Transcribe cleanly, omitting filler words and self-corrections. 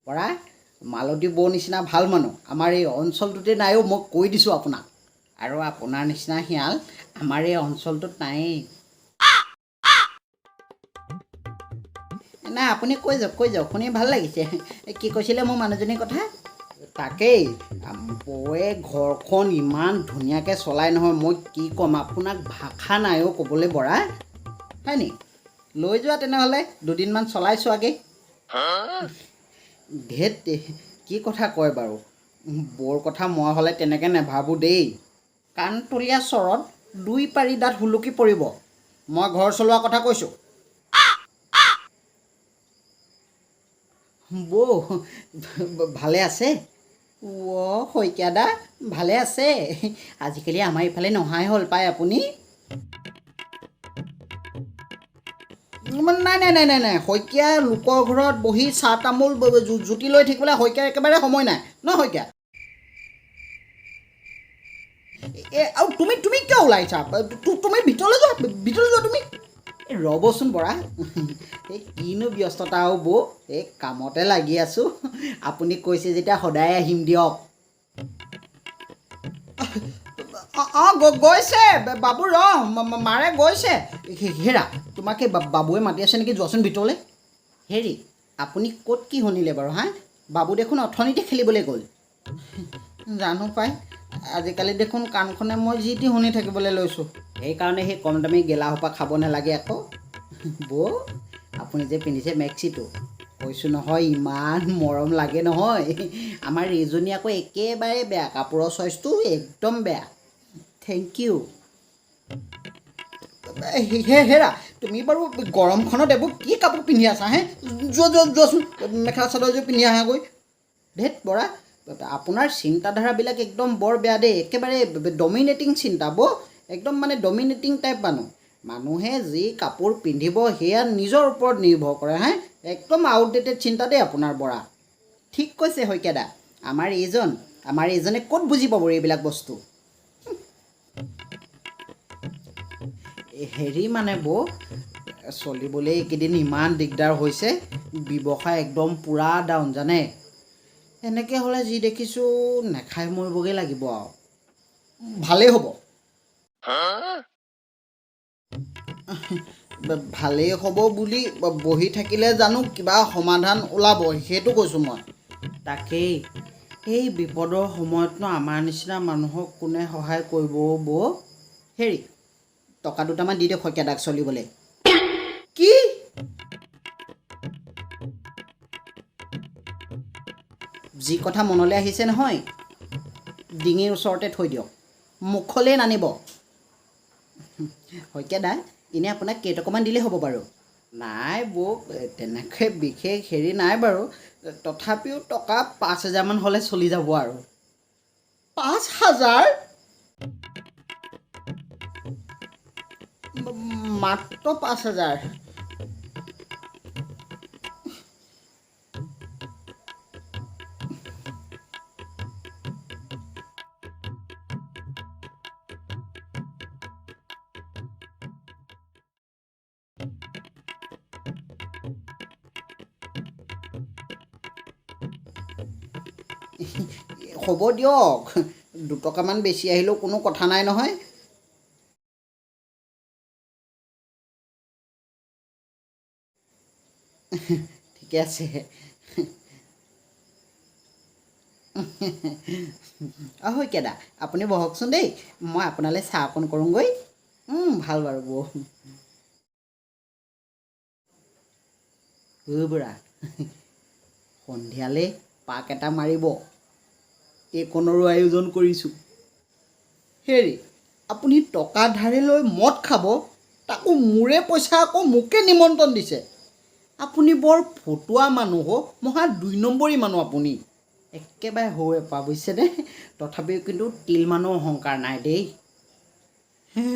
পৰা মালতী বৌ নিচিনা ভাল মানুহ আমাৰ এই অঞ্চলটোতে নাইও, মই কৈ দিছোঁ আপোনাক। আৰু আপোনাৰ নিচিনা শিয়াল আমাৰ এই অঞ্চলটোত নায়েই। নাই আপুনি কৈ যাওক শুনি ভাল লাগিছে। কি কৈছিলে মোৰ মানুহজনীৰ কথা? তাকেই বৌয়ে ঘৰখন ইমান ধুনীয়াকৈ চলাই নহয়, মই কি ক'ম আপোনাক, ভাষা নাই অ' ক'বলৈ বৰা। হয় নি? লৈ যোৱা তেনেহ'লে, দুদিনমান চলাই চোৱাগৈ। ধেত, কি কথা কয় বাৰু? বৌৰ কথা মই হ'লে তেনেকৈ নেভাবোঁ দেই। কাণতলীয়া চৰত 2 পাৰি দাঁত হুলুকি পৰিব। মই ঘৰ চলোৱা কথা কৈছোঁ। বৌ ভালে আছে? শইকীয়া দা ভালে আছে? আজিকালি আমাৰ ইফালে নহাই হ'ল পাই আপুনি। নাই শইকীয়া লোকৰ ঘৰত বহি চাহ তামোল জুতি লৈ থাকিবলৈ শইকীয়াৰ একেবাৰে সময় নাই ন শইকীয়া। আৰু তুমি কিয় ওলাইছা? তুমি ভিতৰলৈ যোৱা তুমি। ৰ'বচোন বৰা, এই কিনো ব্যস্ততা আৰু বৌ, এই কামতে লাগি আছোঁ। আপুনি কৈছে যেতিয়া সদায় আহিম দিয়ক। গৈছে বাবু, মাৰে গৈছে। হেৰা, তোমাক এই বাবুৱে মাতি আছে নেকি, যোৱাচোন ভিতৰলৈ। হেৰি, আপুনি ক'ত কি শুনিলে বাৰু হা? বাবু দেখোন অথনিতে খেলিবলৈ গ'ল। জানো পাই, আজিকালি দেখোন কাণখনে মই যি টি শুনি থাকিবলৈ লৈছোঁ। সেইকাৰণে সেই কম দামী গেলাসোপা খাব নালাগে আকৌ। বৌ, আপুনি যে পিন্ধিছে মেক্সিটো, কৈছোঁ নহয় ইমান মৰম লাগে নহয়। আমাৰ এইজনী আকৌ একেবাৰে বেয়া, কাপোৰৰ চইচটো একদম বেয়া। Thank you. হেৰা, তুমি বাৰু গৰমখনত এইবোৰ কি কাপোৰ পিন্ধি আছা হে? যোৱাচোন মেখেলা চাদৰযোৰ পিন্ধি আহাগৈ। ধেত বৰা, আপোনাৰ চিন্তাধাৰাবিলাক একদম বৰ বেয়া দেই, একেবাৰে ডমিনেটিং চিন্তা বৌ, একদম মানে ডমিনেটিং টাইপ মানুহ। মানুহে যি কাপোৰ পিন্ধিব সেয়া নিজৰ ওপৰত নিৰ্ভৰ কৰে হে, একদম আউটডেটেড চিন্তা দেই আপোনাৰ বৰা। ঠিক কৈছে শইকীয়া দা, আমাৰ এইজনে ক'ত বুজি পাব এইবিলাক বস্তু। হেৰি মানে বৌ, চলিবলৈ এইকেইদিন ইমান দিগদাৰ হৈছে, ব্যৱসায় একদম পূৰা ডাউন জানে। এনেকৈ হ'লে যি দেখিছোঁ নেখাই মৰিবগৈ লাগিব আৰু। ভালেই হ'ব। ভালেই হ'ব বুলি বহি থাকিলে জানো কিবা সমাধান ওলাব, সেইটো কৈছোঁ মই। তাকেই, এই বিপদৰ সময়তনো আমাৰ নিচিনা মানুহক কোনে সহায় কৰিব বৌ? হেৰি, টকা দুটামান দি দিয়ক শইকীয়া দাক চলিবলৈ। কি? যি কথা মনলৈ আহিছে নহয়, ডিঙিৰ ওচৰতে থৈ দিয়ক, মুখলৈ নানিব। শইকীয়া দা, এনেই আপোনাক কেইটকামান দিলেই হ'ব বাৰু? নাই বৌ, তেনেকৈ বিশেষ হেৰি নাই বাৰু, তথাপিও টকা 5,000মান হ'লে চলি যাব আৰু। 5,000? মাত্ৰ 5,000? হ'ব দিয়ক, 2 টকামান বেছি আহিলেও কোনো কথা নাই নহয়। ঠিকে আছে। শইকীয়া দা, আপুনি বহকচোন দেই, মই আপোনালৈ চাহ অকণ কৰোঁগৈ। ভাল বাৰু বৌ। বুঢ়া, সন্ধিয়ালৈ পাক এটা মাৰিব, এইকণৰো আয়োজন কৰিছোঁ। হেৰি, আপুনি টকা ধাৰে লৈ মদ খাব, তাকো মোৰে পইচা আকৌ মোকে নিমন্ত্ৰণ দিছে। আপুনি বৰ ফটুৱা মানুহ হ, মহা 2 নম্বৰী মানুহ আপুনি। একেবাৰে সৌ এপা বুজিছেনে, তথাপিও কিন্তু তিলমানো অহংকাৰ নাই দেই। হে